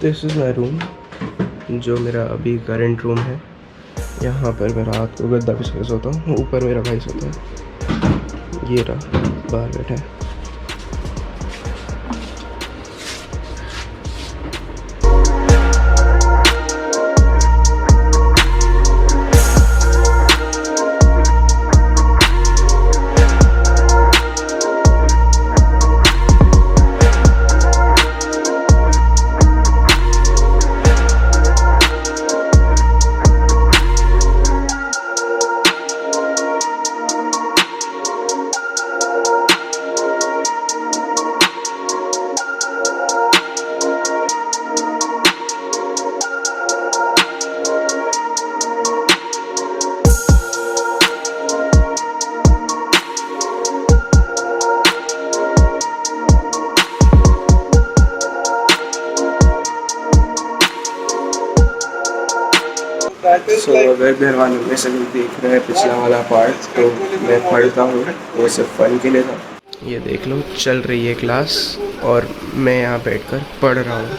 This is my room, जो मेरा अभी करंट रूम है। यहाँ पर मैं रात को गद्दा बिछा के सोता हूँ, ऊपर मेरा भाई सोता है। ये रहा बाहर बैठा है। अगर घर वालों में से लोग देख रहे हैं पिछला वाला पार्ट, तो मैं पढ़ता हूँ, वो सिर्फ फन के लिए था। ये देख लो, चल रही है क्लास और मैं यहाँ बैठकर पढ़ रहा हूँ।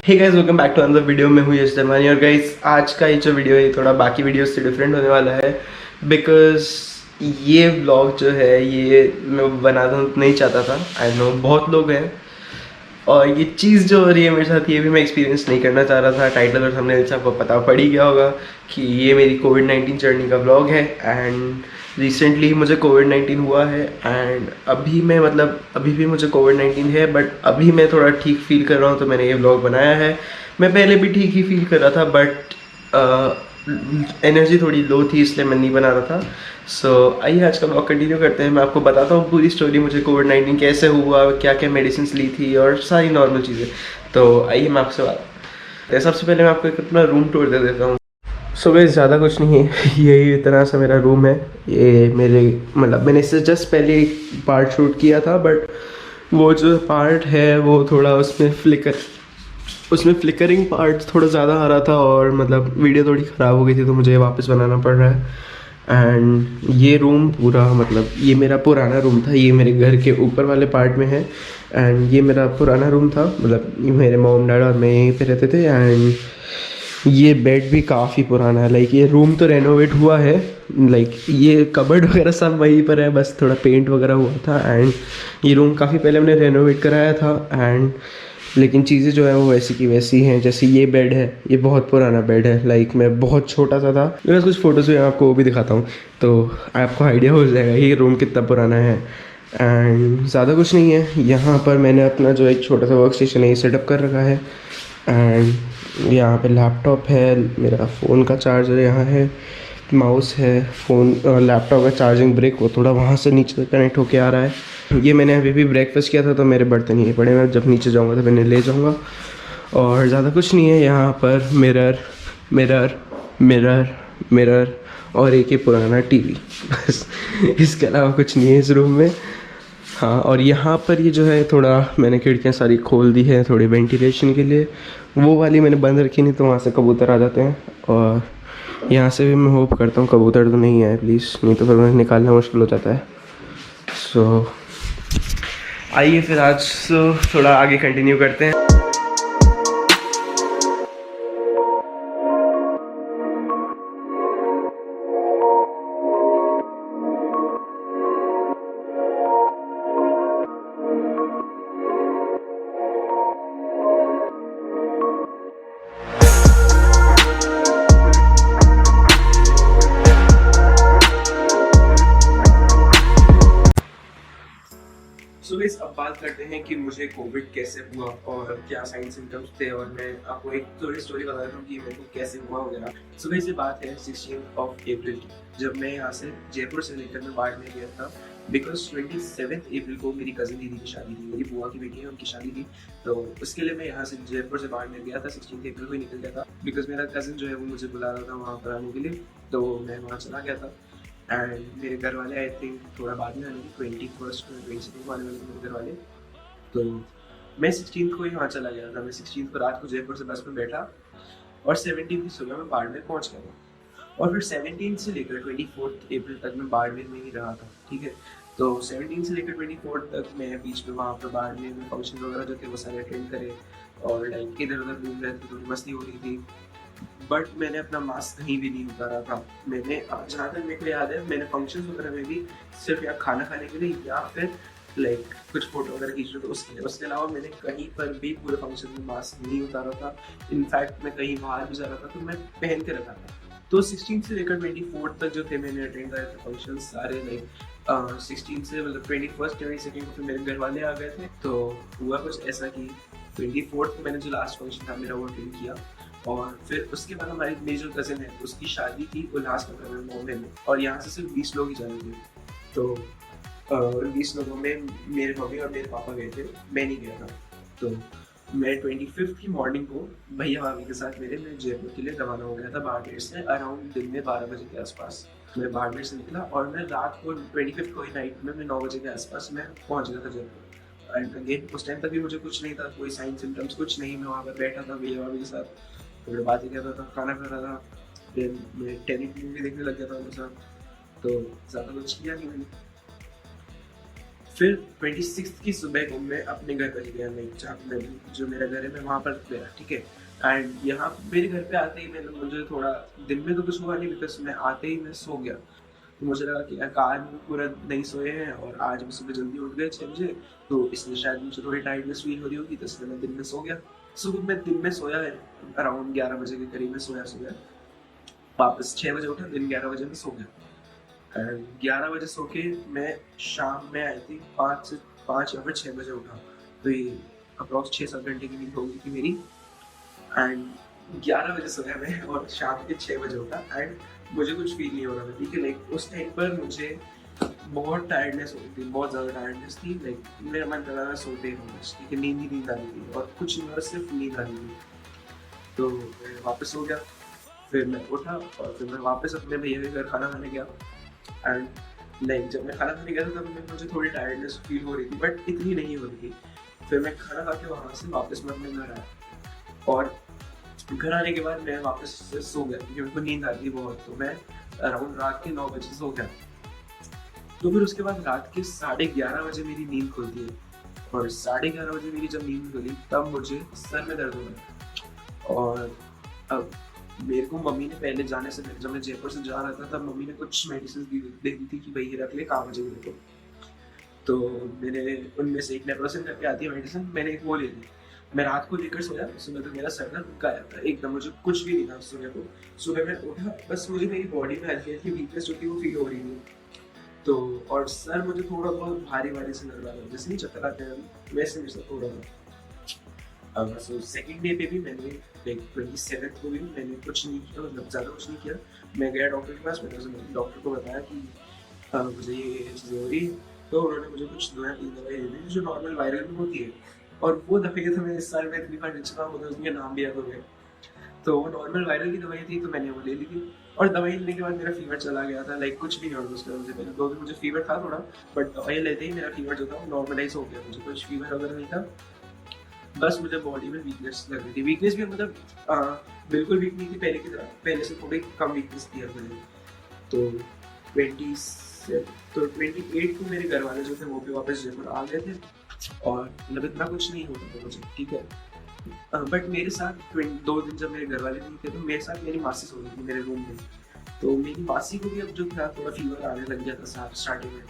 Hey guys, welcome back to another video. मैं हूँ यश दरमानी। और गाइस, आज का ये जो वीडियो है थोड़ा बाकी वीडियोस से डिफरेंट होने वाला है, बिकॉज ये व्लॉग जो है ये मैं बनाना नहीं चाहता था। आई नो बहुत लोग हैं, और ये चीज़ जो हो रही है मेरे साथ, ये भी मैं एक्सपीरियंस नहीं करना चाह रहा था। टाइटल और थंबनेल से आपको पता पड़ ही गया होगा कि ये मेरी कोविड-19 जर्नी का व्लॉग है। एंड रिसेंटली मुझे कोविड-19 हुआ है, एंड अभी मैं अभी भी मुझे कोविड-19 है, बट अभी मैं थोड़ा ठीक फील कर रहा हूँ, तो मैंने ये व्लॉग बनाया है। मैं पहले भी ठीक ही फील कर रहा था, बट एनर्जी थोड़ी लो थी, इसलिए मैं नहीं बना रहा था। सो आइए आज का ब्लॉग कंटिन्यू करते हैं। मैं आपको बताता हूँ पूरी स्टोरी, मुझे कोविड-19 कैसे हुआ, क्या क्या मेडिसिन ली थी और सारी नॉर्मल चीज़ें। तो आइए मैं आपसे बात। सबसे पहले मैं आपको एक अपना रूम टूर दे देता हूँ। सो गाइस, ज़्यादा कुछ नहीं है, यही इतना सा मेरा रूम है। ये मेरे मैंने इससे जस्ट पहले एक पार्ट शूट किया था, बट वो जो पार्ट है वो थोड़ा उसमें फ्लिकरिंग पार्ट थोड़ा ज़्यादा आ रहा था, और वीडियो थोड़ी ख़राब हो गई थी, तो मुझे वापस बनाना पड़ रहा है। एंड ये रूम पूरा ये मेरा पुराना रूम था, ये मेरे घर के ऊपर वाले पार्ट में है। एंड ये मेरा पुराना रूम था, मेरे मॉम डैड और मैं यहीं पे रहते थे। एंड ये बेड भी काफ़ी पुराना है। ये रूम तो रेनोवेट हुआ है, ये कबर्ड वगैरह सब वहीं पर है, बस थोड़ा पेंट वगैरह हुआ था। एंड ये रूम काफ़ी पहले हमने रेनोवेट कराया था। एंड लेकिन चीज़ें जो है वो वैसी की वैसी हैं। जैसे ये बेड है, ये बहुत पुराना बेड है। मैं बहुत छोटा सा था, मेरे कुछ फ़ोटोज़ में आपको वो भी दिखाता हूँ, तो आपको आइडिया हो जाएगा ये रूम कितना पुराना है। एंड ज़्यादा कुछ नहीं है, यहाँ पर मैंने अपना जो एक छोटा सा वर्क स्टेशन है ये सेटअप कर रखा है। एंड यहाँ पे लैपटॉप है, मेरा फ़ोन का चार्जर यहाँ है, माउस है, फ़ोन लैपटॉप का चार्जिंग ब्रिक वो थोड़ा वहाँ से नीचे कनेक्ट होके आ रहा है। ये मैंने अभी भी ब्रेकफास्ट किया था, तो मेरे बर्तन ये पड़े, मैं जब नीचे जाऊँगा तो मैंने ले जाऊँगा। और ज़्यादा कुछ नहीं है यहाँ पर, मिरर मिरर मिरर मिरर और एक ही पुराना टीवी, बस इसके अलावा कुछ नहीं है इस रूम में। हाँ, और यहाँ पर ये जो है थोड़ा मैंने खिड़कियाँ सारी खोल दी है थोड़ी वेंटिलेशन के लिए, वो वाली मैंने बंद रखी नहीं, तो वहाँ से कबूतर आ जाते हैं। और यहाँ से भी मैं होप करता हूँ कबूतर तो नहीं आए प्लीज़, नहीं तो फिर उन्हें निकालना मुश्किल हो जाता है। सो आइए फिर आज थोड़ा आगे कंटिन्यू करते हैं। सो गाइस, अब बात करते हैं कि मुझे कोविड कैसे हुआ और क्या साइन सिम्टम्स थे, और मैं आपको एक थोड़ी स्टोरी बता देता हूँ कि मेरे को कैसे हुआ वगैरह। सो गाइस, ये बात है 16 अप्रैल की, जब मैं यहाँ से जयपुर से लेकर मैं बाड़मेर गया था, बिकॉज 27 अप्रैल को मेरी कज़न दीदी की शादी थी, मेरी बुआ की बेटी है, उनकी शादी थी। तो उसके लिए मैं यहाँ से जयपुर से बाड़मेर गया था, 16 अप्रैल को ही निकल गया था, बिकॉज मेरा कज़न जो है वो मुझे बुला रहा था वहाँ पर आने के लिए, तो मैं वहाँ चला गया था। एंड मेरे घर वाले आई थिंक थोड़ा बाद में आने की 21st 22 को आने वाले मेरे घर वाले। तो मैं 16 को ही वहाँ चला गया था। मैं 16 को रात को जयपुर से बस में बैठा, और 17 की सुबह मैं बाड़मेर पहुँच गया था। और फिर 17 से लेकर 24 अप्रैल तक मैं बाड़मेर में ही रहा था, ठीक है। तो 17 से लेकर 24 तक मैं बीच में वहाँ पर बाड़मेर में फंक्शन वगैरह जो थे वो सारे अटेंड करे। और लाइक इधर उधर घूम रहे थे, थोड़ी मस्ती हो रही थी, बट मैंने अपना मास्क कहीं भी नहीं उतारा था। मैंने जहाँ तक मेरे को याद है, मैंने फंक्शन वगैरह में भी सिर्फ या खाना खाने के लिए या फिर लाइक कुछ फोटो वगैरह खींच रहे थे उसके लिए, उसके अलावा मैंने कहीं पर भी पूरे फंक्शन में मास्क नहीं उतारा था। इनफैक्ट मैं कहीं बाहर भी जा रहा था तो मैं पहन के रखा था। तो 16 से लेकर 24 तक जो थे मैंने अटेंड करे थे फंक्शन सारे, लाइक 16 से मतलब 21st 22nd को फिर मेरे घर वाले आ गए थे। तो हुआ कुछ ऐसा कि 24th को मैंने जो लास्ट फंक्शन था मेरा वो अटेंड किया, और फिर उसके बाद हमारी मेरी जो कजिन है उसकी शादी थी उल्लासनगर में, बॉम्बे में, और यहाँ से सिर्फ 20 लोग ही जाने थे। तो 20 लोगों में मेरे मम्मी और मेरे पापा गए थे, मैं नहीं गया था। तो मैं 25th की मॉर्निंग को भैया भाभी के साथ मैं जयपुर के लिए रवाना हो गया था बाड़मेर से, अराउंड दिन में 12 बजे के आसपास मैं बाड़मेर से निकला, और मैं रात को 25th को ही नाइट में मैं 9 बजे के आसपास मैं पहुंच गया था जयपुर। एंड अगेन उस टाइम तक भी मुझे कुछ नहीं था, कोई साइन सिम्टम्स कुछ नहीं, मैं वहाँ पर बैठा था भैया भाभी के साथ, थोड़ी बातें कर रहा था, खाना खा रहा था, फिर मैं टेलीफिल्म भी देखने लग गया था उनके साथ। तो ज़्यादा कुछ किया नहीं मैंने। फिर 26 की सुबह को मैं अपने घर पर गया, मैं जहाँ मैं जो मेरा घर है मैं वहाँ पर गया, ठीक है। एंड यहाँ मेरे घर पे आते ही मैंने, मुझे थोड़ा दिन में तो कुछ हुआ नहीं, बिकॉज मैं आते ही मैं सो गया। तो मुझे लगा कि यार आज भी पूरा नहीं सोए हैं और आज भी सुबह जल्दी उठ गए 6 बजे, तो इसलिए शायद मुझे थोड़ी टाइटनेस फील हो रही होगी, तो इसलिए मैं दिन में सो गया। सुबह मैं दिन में सोया है, अराउंड 11 बजे के करीब में सोया, वापस 6 बजे उठा, दिन 11 बजे में सो गया। एंड 11 बजे सो के मैं शाम में आई थी 5 या फिर 6 बजे उठा, तो ये अप्रॉक्स 6-7 घंटे की नींद हो गई थी मेरी। एंड 11 बजे सोया मैं और शाम के 6 बजे उठा, एंड मुझे कुछ फील नहीं हो रहा था, ठीक है। लाइक उस टाइम पर मुझे बहुत टायर्डनेस हो रही थी, बहुत ज़्यादा टायर्डनेस थी, लाइक मेरा मन कर रहा था सोते ही रहूँ बस, ठीक है। नींद ही नींद आ रही थी और कुछ नहीं हो रहा, सिर्फ नींद आ रही थी। तो मैं वापस सो गया, फिर मैं उठा और फिर मैं वापस अपने भैया के घर खाना खाने गया। एंड लाइक जब मैं खाना खाने गया था तब मुझे थोड़ी टायर्डनेस फील हो रही थी, बट इतनी नहीं हो रही थी। फिर मैं खाना खा के वहाँ से वापस मैं अपने घर आया, और घर आने के बाद मैं वापस सो गया क्योंकि मेरे को नींद आ रही थी बहुत। तो मैं अराउंड रात के 9 बजे सो गया। तो फिर उसके बाद रात के 11:30 बजे मेरी नींद खुलती है, और 11:30 बजे मेरी जब नींद खुली तब मुझे सर में दर्द हो रहा। और अब मेरे को मम्मी ने पहले जाने से पहले, जब मैं जयपुर से जा रहा था तब मम्मी ने कुछ मेडिसिन दे दी थी कि भाई ये रख ले, काम आ जाएगी मेरे को। तो मैंने उनमें से एक नेप्रोसिन करके आती है मेडिसिन, मैंने एक वो ले ली। मैं रात को लेकर सोया, सुबह तक मेरा सर दर्द गायब था एकदम, मुझे कुछ भी नहीं था सुबह को। सुबह मैं उठा, बस मुझे मेरी बॉडी में हल्की हल्की वीकनेस जो थी वो फील हो रही थी। तो और सर मुझे थोड़ा बहुत भारी भारी से लग रहा था, जैसे नहीं चक्कर आते हैं वैसे मेरे साथ हो रहा था। सो सेकंड डे पे भी मैंने, लाइक 27th को भी मैंने कुछ नहीं किया, मतलब ज़्यादा कुछ नहीं किया। मैं गया डॉक्टर के पास, मैंने डॉक्टर को बताया कि मुझे ये चीज़ें हो रही है। तो उन्होंने मुझे कुछ 2 या 3 दवाई दे दी जो नॉर्मल वायरल में होती है, और वो दवाई तो मैं इस साल में इतनी बार ले चुका हूँ, उसके नाम भी याद हो गए। तो वो नॉर्मल वायरल की दवाई थी, तो मैंने वो ले ली थी। और दवाई लेने के बाद मेरा फीवर चला गया था, लाइक कुछ भी नहीं हुआ उसके मुझे पहले, तो भी मुझे फीवर था थोड़ा, बट दवाई लेते ही मेरा फीवर जो था वो नॉर्मलाइज हो गया, मुझे कुछ फीवर वगैरह नहीं था। बस मुझे बॉडी में वीकनेस लग रही थी, वीकनेस भी मतलब बिल्कुल वीक नहीं थी पहले की तरह, पहले से थोड़ी कम वीकनेस थी अब मुझे। तो 20 तो 28 को मेरे घर वाले जो थे वो भी वापस जयपुर आ गए थे, और मतलब इतना कुछ नहीं होता था मुझे, ठीक है। बट मेरे साथ 2 दिन जब मेरे घर वाले नहीं थे तो मेरे साथ मेरी मासी सो रही थी मेरे रूम में। तो मेरी मासी को भी अब जो था थोड़ा फीवर आने लग गया था स्टार्टिंग में,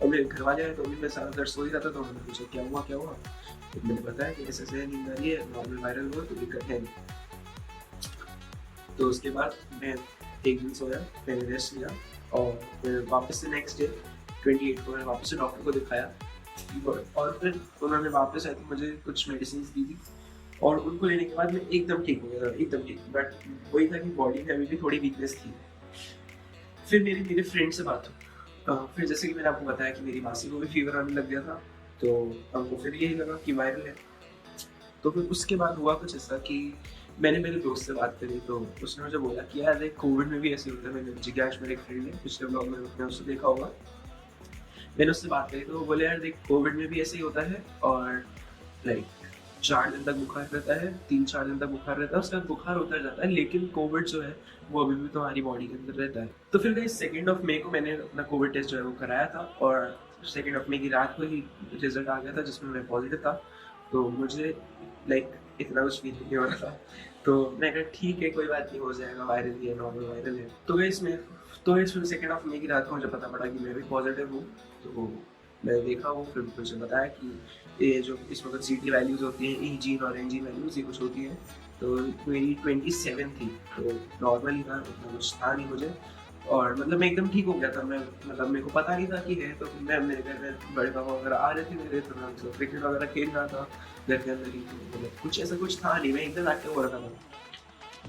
और मेरे घर वाले आए तो भी मैं सारा दर्द सो ही रहा था। तो उन्होंने पूछा क्या हुआ, तो मैंने बताया कि ऐसे ऐसे नींद आ रही है, नॉर्मल वायरल हुआ तो दिक्कत है नहीं। तो उसके बाद मैं एक दिन सोया, मैंने रेस्ट लिया, और फिर वापस से नेक्स्ट डे 28 को मैं वापस से डॉक्टर को दिखाया, और फिर उन्होंने वापस आई थी मुझे कुछ मेडिसिन दी थी, और उनको लेने के बाद मैं एकदम ठीक हो गया था, एकदम ठीक। बट वही था कि बॉडी में अभी भी थोड़ी वीकनेस थी। फिर मेरे फ्रेंड से बात हुई, फिर जैसे कि मैंने आपको बताया कि मेरी मासी को भी फीवर आने लग गया था, तो हमको फिर यही लगा कि वायरल है। तो फिर उसके बाद हुआ कुछ ऐसा कि मैंने मेरे दोस्त से बात करी, तो उसने मुझे बोला कि यार देख कोविड में भी ऐसे होता है। मैंने जिज्ञास, मेरे एक फ्रेंड है, पिछले ब्लॉग में आपने उससे देखा होगा, मैंने उससे बात करी तो वो बोले यार देख कोविड में भी ऐसे ही होता है, और लाइक 4 दिन तक बुखार रहता है, 3-4 दिन तक बुखार रहता है, उसके बाद बुखार उतर जाता है, लेकिन कोविड जो है वो अभी भी तुम्हारी बॉडी के अंदर रहता है। तो फिर गाइस 2 मई को मैंने अपना कोविड टेस्ट जो है वो कराया था, और 2 मई की रात को ही रिजल्ट आ गया था जिसमें मैं पॉजिटिव था। तो मुझे लाइक इतना कुछ फील नहीं हो रहा था। तो मैं कहा ठीक है, कोई बात नहीं, हो जाएगा, वायरल ही है, नॉर्मल वायरल है। तो इसमें सेकेंड ऑफ मे की रात को मुझे पता पड़ा कि मैं भी पॉजिटिव हूँ। तो मैंने देखा वो, फिर मुझे बताया कि ये जो इस वक्त CT वैल्यूज़ होती हैं, ई जीन और एन जीन वैल्यूज़ ये कुछ होती हैं। तो मेरी 27 थी, तो नॉर्मल ही था, उतना कुछ था नहीं मुझे। और मतलब मैं एकदम ठीक हो गया था। मैं मतलब मेरे को पता नहीं था कि है। तो मैं मेरे घर में बड़े पापा वगैरह आ रहे थे मेरे, तो मैं उनसे क्रिकेट वगैरह खेल रहा था घर के अंदर ही। मतलब कुछ ऐसा कुछ था नहीं, मैं एकदम एक्टिव हो रखा था।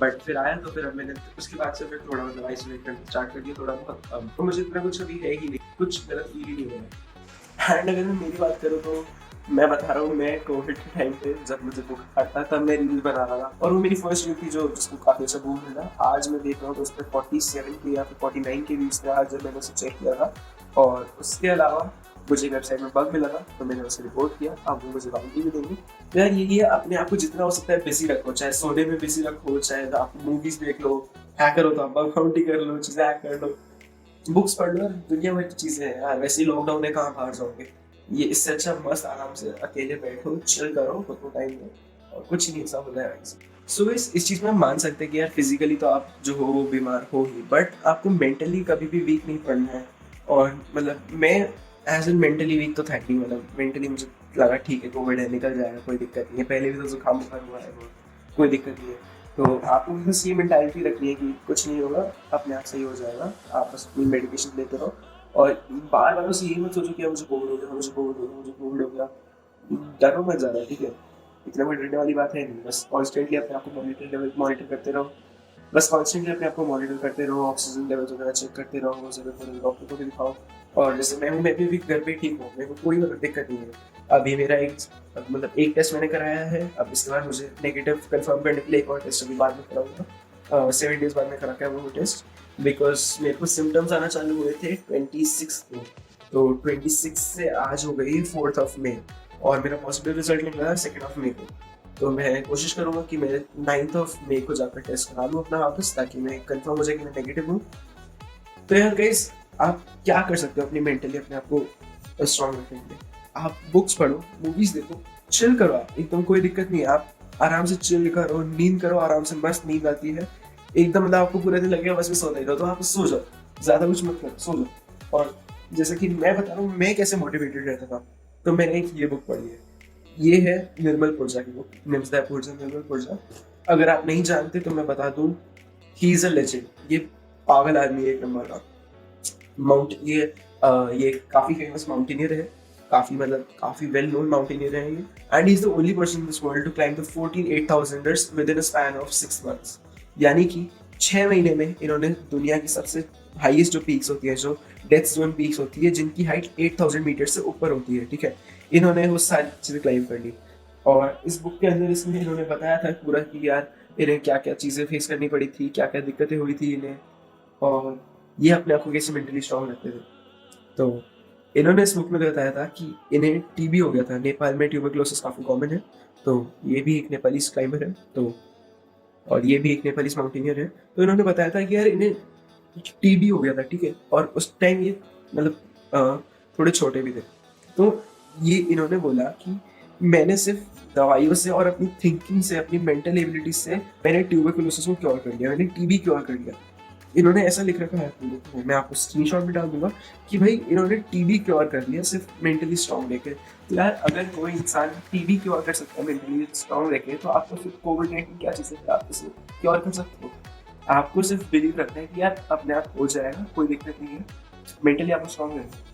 बट फिर आया तो फिर अब मैंने उसके बाद से फिर थोड़ा मतलब आइसोलेट करना स्टार्ट कर दिया थोड़ा बहुत। अब तो मुझे इतना कुछ अभी है ही नहीं, कुछ गलत फील ही नहीं हो रहा है। एंड अगर मैं मेरी बात करूँ तो मैं बता रहा हूँ, मैं कोविड के टाइम पे जब मुझे बुखार था तब मैं रील बना रहा था, और वो मेरी फर्स्ट रील थी जो जिसको काफी अच्छा बूम मिला। आज मैं देख रहा हूँ तो उस पर 47 के या फिर 49 के व्यूज थे आज जब मैंने उसे चेक किया था। और उसके अलावा मुझे वेबसाइट में बग मिला था, तो मैंने उसे रिपोर्ट किया। अब वो मुझे वारंटी भी देंगे। तो यार यही है, अपने आप को जितना हो सकता है बिजी रखो, चाहे सोने में बिजी रखो, चाहे आप मूवीज देख लो, हैकर हो तो आप बग बाउंटी कर लो, चीजें हैक कर लो, बुक्स पढ़ लो, दुनिया भर की चीजें हैं यार। वैसे ही लॉकडाउन है, कहाँ बाहर जाओगे। ये इससे अच्छा मस्त आराम से अकेले बैठो, चिल करो, खुद को टाइम दो, और कुछ नहीं ऐसा होता है। सो इस चीज में हम मान सकते हैं कि यार फिजिकली तो आप जो हो वो बीमार हो ही, बट आपको मेंटली कभी भी वीक नहीं पड़ना है। और मतलब मैं एज एन मेंटली वीक तो था ही, मतलब मेंटली मुझे लगा ठीक है कोविड है, निकल जाएगा, कोई दिक्कत नहीं है, पहले भी तो जुकाम बुखार हुआ है, कोई दिक्कत नहीं है। तो आपको बस ये मेंटालिटी रखनी है कि कुछ नहीं होगा, अपने आप सही हो जाएगा, आप बस अपनी मेडिकेशन लेते रहो। और बार बार बस यही मत सोचो कि मुझे कोविड हो गया, मुझे कोविड हो गया, मुझे कोविड हो गया। डरो मत ज़्यादा, ठीक है, इतना कोई डरने वाली बात है नहीं। बस कॉन्स्टेंटली अपने आप को मॉनिटर करते रहो। बस कॉन्स्टेंटली अपने आप को मॉनिटर करते रहो, ऑक्सीजन लेवल वगैरह चेक करते रहो, ज़रूरत पड़े डॉक्टर को भी दिखाओ। और जैसे मैं भी घर पे ठीक हूँ, मेरे को कोई मतलब दिक्कत नहीं है। अभी मेरा एक टेस्ट मैंने कराया है, अब इसके बाद मुझे नेगेटिव कंफर्म करने के लिए एक और टेस्ट अभी बाद में कराऊंगा। 7 डेज बाद में करा के वो टेस्ट, बिकॉज मेरे को सिम्टम्स आना चालू हुए थे 26 को। तो 26 से आज हो गई 4 मई, और मेरा पॉजिटिव रिजल्ट निकला 2 मई को। तो मैं कोशिश करूंगा कि मैं 9 मई को जाकर टेस्ट करा लूँ अपना वापस, ताकि मैं कंफर्म हो जाए कि मैं नेगेटिव हूँ। तो यार गाइस, आप क्या कर सकते हो अपनी मेंटली अपने आप को स्ट्रॉन्ग रखने के लिए? आप बुक्स पढ़ो, मूवीज देखो, चिल करो, आप एकदम कोई दिक्कत नहीं है। आप आराम से चिल करो, नींद करो आराम से, मस्त नींद आती है एकदम। मतलब आपको पूरे दिन लगेगा बस में सोना ही रहो, तो आप सो जाओ, ज्यादा कुछ मत करो, सो जाओ। और जैसे कि मैं बता रहा हूँ मैं कैसे मोटिवेटेड रहता था, तो मैंने एक ये बुक पढ़ी है, ये है निर्मल पुरजा की बुक, निम्सदा पुरजा, निर्मल पुरजा। अगर आप नहीं जानते तो मैं बता दूं, ही इज अ लेजेंड। ये पागल आदमी है एक नंबर का। माउंट ये काफी फेमस माउंटेनियर है, काफी मतलब काफी वेल नोन माउंटेनियर है ये। And he is the only person in this world to climb the 14 8000ers within a span of 6 months। यानी कि 6 महीने में इन्होंने दुनिया की सबसे हाईएस्ट जो पीक्स होती है, जो डेथ जोन पीक्स होती है, जिनकी हाइट 8000 मीटर से ऊपर होती है, ठीक है, इन्होंने वो सारी चीजें क्लाइम कर ली। और इस बुक के अंदर इसमें इन्होंने बताया था पूरा कि यार इन्हें क्या क्या चीजें फेस करनी पड़ी थी, क्या क्या दिक्कतें हुई थी इन्हें, और ये अपने आप को कैसे मेंटली स्ट्रॉन्ग रखते थे। तो इन्होंने इस बुक में बताया था कि इन्हें टीबी हो गया था। नेपाल में ट्यूबरक्लोसिस काफ़ी कॉमन है, तो ये भी एक नेपाली क्लाइंबर है, तो और ये भी एक नेपाली माउंटेनियर है। तो इन्होंने बताया था कि यार इन्हें टीबी हो गया था, ठीक है, और उस टाइम ये मतलब थोड़े छोटे भी थे। तो ये इन्होंने बोला कि मैंने सिर्फ दवाइयों से और अपनी थिंकिंग से, अपनी मेंटल एबिलिटी से मैंने ट्यूबरक्लोसिस को क्योर कर लिया, मैंने टीबी क्योर कर लिया। इन्होंने ऐसा लिख रखा है, मैं आपको स्क्रीनशॉट भी डाल दूंगा कि भाई इन्होंने टीबी क्योर कर लिया सिर्फ मेंटली स्ट्रॉन्ग लेके। तो यार अगर कोई इंसान टीबी क्योर कर सकता है मेंटली स्ट्रॉन्ग लेके, तो आपको सिर्फ कोविड-19 क्या चीज़ है आप इसे क्योर कर सकते हो। आपको सिर्फ बिलीव रखना है कि यार अपने आप हो जाएगा, कोई दिक्कत नहीं है, मेंटली आपको स्ट्रॉन्ग रहना।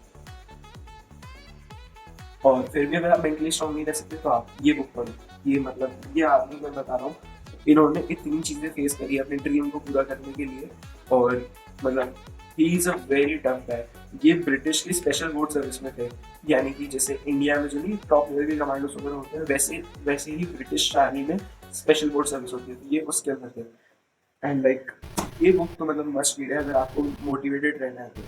और फिर भी अगर आप मेंटली स्ट्रॉन्ग नहीं रह सकते तो आप ये बुक पढ़ो। ये मतलब ये आदमी मैं बता रहा हूँ, इन्होंने इतनी चीज़ें फेस करी अपने ड्रीम को पूरा करने के लिए। और मतलब he is a very tough guy. ये ब्रिटिश की स्पेशल बोर्ड सर्विस में थे, यानी कि जैसे इंडिया में जो नहीं टॉप लेवल के कमांडोज वगैरह होते हैं, वैसे ही ब्रिटिश आर्मी में स्पेशल बोर्ड सर्विस होती है, तो ये उसके अंदर थे। एंड लाइक ये बुक तो मतलब मस्ट रीड है अगर आपको मोटिवेटेड रहना है तो।